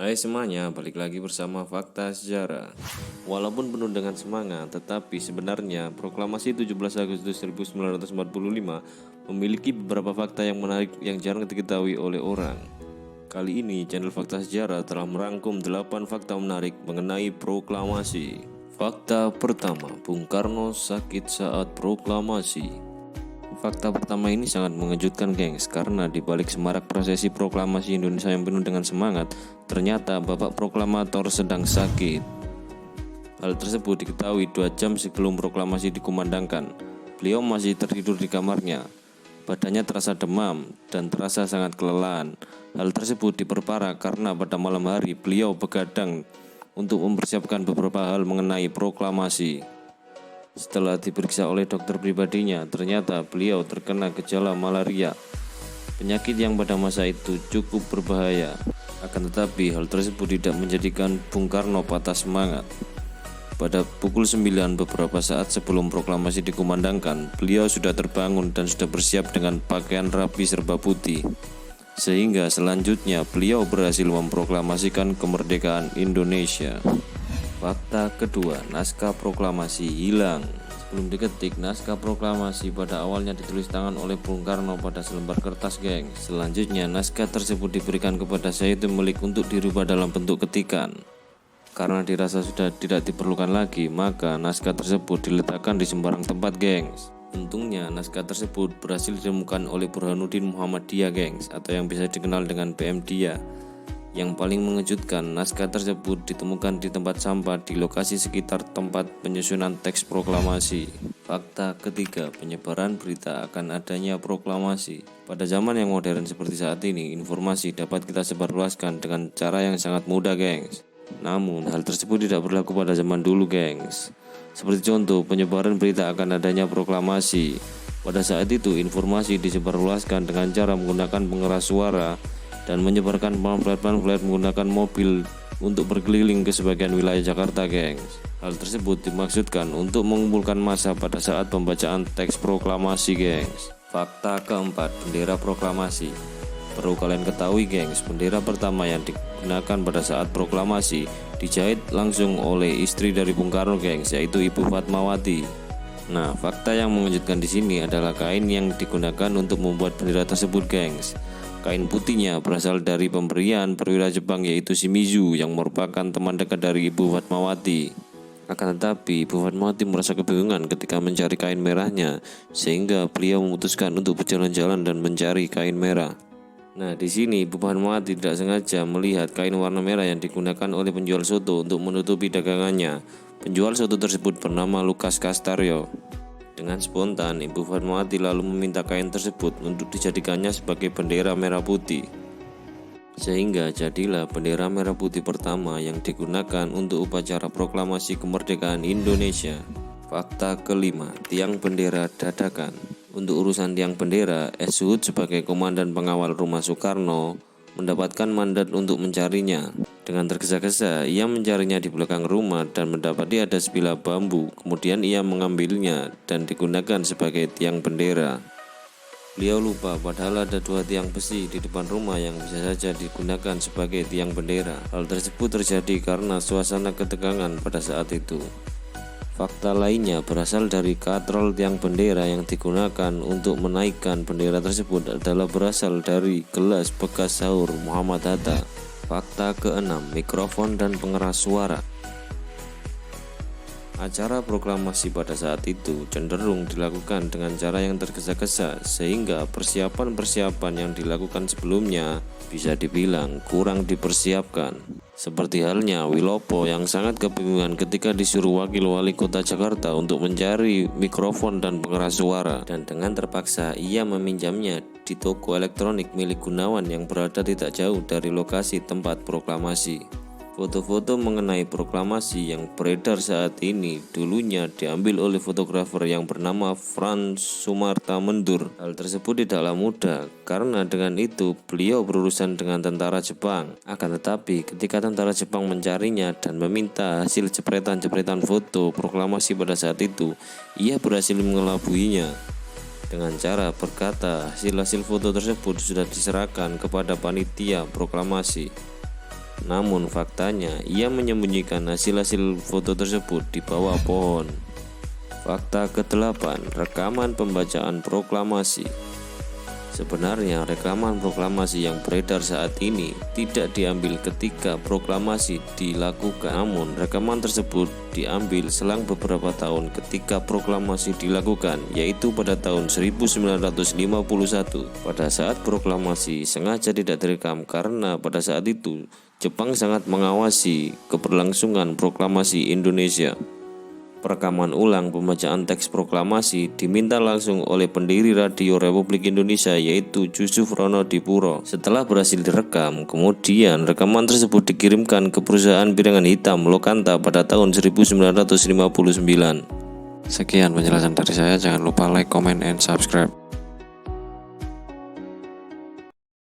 Hai semuanya, balik lagi bersama Fakta Sejarah. Walaupun penuh dengan semangat, tetapi sebenarnya proklamasi 17 Agustus 1945 memiliki beberapa fakta yang menarik yang jarang diketahui oleh orang. Kali ini, channel Fakta Sejarah telah merangkum 8 fakta menarik mengenai proklamasi. Fakta pertama, Bung Karno sakit saat proklamasi. Fakta pertama ini sangat mengejutkan gengs, karena di balik semarak prosesi proklamasi Indonesia yang penuh dengan semangat, ternyata Bapak Proklamator sedang sakit. Hal tersebut diketahui 2 jam sebelum proklamasi dikumandangkan. Beliau masih tertidur di kamarnya. Badannya terasa demam dan terasa sangat kelelahan. Hal tersebut diperparah karena pada malam hari beliau begadang untuk mempersiapkan beberapa hal mengenai proklamasi. Setelah diperiksa oleh dokter pribadinya, ternyata beliau terkena gejala malaria, penyakit yang pada masa itu cukup berbahaya. Akan tetapi hal tersebut tidak menjadikan Bung Karno patah semangat. Pada pukul 9 beberapa saat sebelum proklamasi dikumandangkan, beliau sudah terbangun dan sudah bersiap dengan pakaian rapi serba putih. Sehingga selanjutnya beliau berhasil memproklamasikan kemerdekaan Indonesia. Fakta kedua, naskah proklamasi hilang. Sebelum diketik, naskah proklamasi pada awalnya ditulis tangan oleh Bung Karno pada selembar kertas, geng. Selanjutnya, naskah tersebut diberikan kepada Sayyidul Melik untuk dirubah dalam bentuk ketikan. Karena dirasa sudah tidak diperlukan lagi, maka naskah tersebut diletakkan di sembarang tempat, gengs. Untungnya, naskah tersebut berhasil ditemukan oleh Burhanuddin Muhammadiyah, gengs, atau yang bisa dikenal dengan PM Dia. Yang paling mengejutkan, naskah tersebut ditemukan di tempat sampah di lokasi sekitar tempat penyusunan teks proklamasi. Fakta ketiga, penyebaran berita akan adanya proklamasi. Pada zaman yang modern seperti saat ini, informasi dapat kita sebarluaskan dengan cara yang sangat mudah, gengs. Namun, hal tersebut tidak berlaku pada zaman dulu, gengs. Seperti contoh, penyebaran berita akan adanya proklamasi. Pada saat itu, informasi disebarluaskan dengan cara menggunakan pengeras suara dan menyebarkan pamflet-pamflet menggunakan mobil untuk berkeliling ke sebagian wilayah Jakarta, gengs. Hal tersebut dimaksudkan untuk mengumpulkan massa pada saat pembacaan teks proklamasi, gengs. Fakta keempat, bendera proklamasi. Perlu kalian ketahui, gengs, bendera pertama yang digunakan pada saat proklamasi dijahit langsung oleh istri dari Bung Karno, gengs, yaitu Ibu Fatmawati. Nah, fakta yang mengejutkan di sini adalah kain yang digunakan untuk membuat bendera tersebut, gengs. Kain putihnya berasal dari pemberian perwira Jepang, yaitu Shimizu, yang merupakan teman dekat dari Ibu Fatmawati. Akan tetapi Ibu Fatmawati merasa kebingungan ketika mencari kain merahnya, sehingga beliau memutuskan untuk berjalan-jalan dan mencari kain merah. Nah, di sini Ibu Fatmawati tidak sengaja melihat kain warna merah yang digunakan oleh penjual soto untuk menutupi dagangannya. Penjual soto tersebut bernama Lukas Castario. Dengan spontan, Ibu Fatmawati lalu meminta kain tersebut untuk dijadikannya sebagai bendera merah putih. Sehingga jadilah bendera merah putih pertama yang digunakan untuk upacara proklamasi kemerdekaan Indonesia. Fakta kelima, tiang bendera dadakan. Untuk urusan tiang bendera, S. Hud sebagai komandan pengawal rumah Soekarno mendapatkan mandat untuk mencarinya. Dengan tergesa-gesa, ia mencarinya di belakang rumah dan mendapati ada sebilah bambu. Kemudian ia mengambilnya dan digunakan sebagai tiang bendera. Beliau lupa padahal ada 2 tiang besi di depan rumah yang bisa saja digunakan sebagai tiang bendera. Hal tersebut terjadi karena suasana ketegangan pada saat itu. Fakta lainnya berasal dari katrol tiang bendera yang digunakan untuk menaikkan bendera tersebut adalah berasal dari gelas bekas sahur Muhammad Hatta. Fakta keenam, mikrofon dan pengeras suara. Acara proklamasi pada saat itu cenderung dilakukan dengan cara yang tergesa-gesa, sehingga persiapan-persiapan yang dilakukan sebelumnya bisa dibilang kurang dipersiapkan. Seperti halnya Wilopo yang sangat kebingungan ketika disuruh wakil wali kota Jakarta untuk mencari mikrofon dan pengeras suara, dan dengan terpaksa ia meminjamnya di toko elektronik milik Gunawan yang berada tidak jauh dari lokasi tempat proklamasi. Foto-foto mengenai proklamasi yang beredar saat ini dulunya diambil oleh fotografer yang bernama Frans Sumarta Mendur. Hal tersebut tidaklah mudah karena dengan itu beliau berurusan dengan tentara Jepang. Akan tetapi ketika tentara Jepang mencarinya dan meminta hasil jepretan-jepretan foto proklamasi pada saat itu, ia berhasil mengelabuinya dengan cara berkata hasil-hasil foto tersebut sudah diserahkan kepada panitia proklamasi. Namun faktanya ia menyembunyikan hasil-hasil foto tersebut di bawah pohon. Fakta ke-8, rekaman pembacaan proklamasi. Sebenarnya rekaman proklamasi yang beredar saat ini tidak diambil ketika proklamasi dilakukan, namun rekaman tersebut diambil selang beberapa tahun ketika proklamasi dilakukan, yaitu pada tahun 1951. Pada saat proklamasi sengaja tidak direkam karena pada saat itu Jepang sangat mengawasi keberlangsungan proklamasi Indonesia. Perekaman ulang pembacaan teks proklamasi diminta langsung oleh pendiri Radio Republik Indonesia yaitu Jusuf Ronodipuro. Setelah berhasil direkam, kemudian rekaman tersebut dikirimkan ke perusahaan piringan hitam Lokanta pada tahun 1959. Sekian penjelasan dari saya, jangan lupa like, comment, and subscribe.